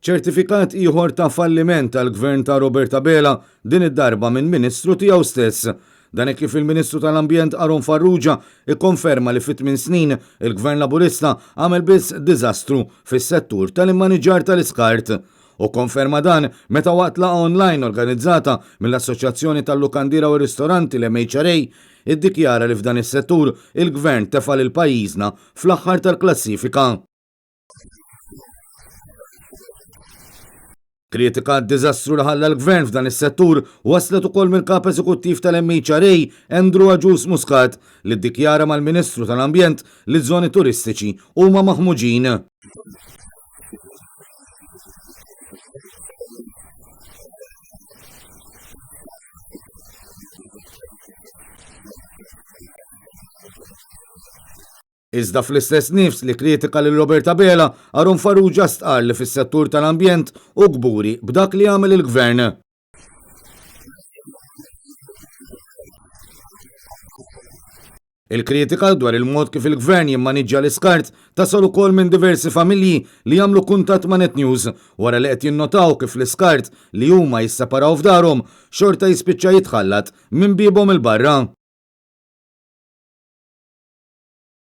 ċertifikat ieħor ta' falliment tal-gvern ta' Robert Abela din id-darba minn Ministru tiegħu stess. Dan kif il-Ministru tal-Ambjent Aron Farrugia ikkonferma li fit 8 snin il-Gvern Laburista għamel biss diżastru fis-settur tal-immaniġġar tal-iskart. U konferma dan meta waqt laqgħa online organizzata mill-Assoċjazzjoni tal-Lukandira u Ristoranti l-MHRA iddikjara li f'dan is-settur il-Gvern tefal il-pajjiżna fl-aħħar tal-klassifika. Kritika d-diżastru li ħalla l-Gvern f'dan is-settur waslet ukoll mill-kap eżekuttiv tal-MHRA Andrew Aġus Muscat li ddikjara mal-Ministru tal-Ambjent li żoni turistiċi huma maħmuġin. Iżda fl-istess nifs li kritika lil Robert Abela Aron Farrugia stqar li fis-settur tal-ambjent u gburi b'dak li għamel il-Gvern. Il-kritika dwar il-mod kif il-Gvern jimmaniġġja l-iskart tasal ukoll minn diversi familji li jagħmlu kuntatt ma' Net News wara li qed jinnotaw kif l-iskart li huma jisseparaw f'darhom xorta jispiċċa jitħallat minn bibhom il-barra.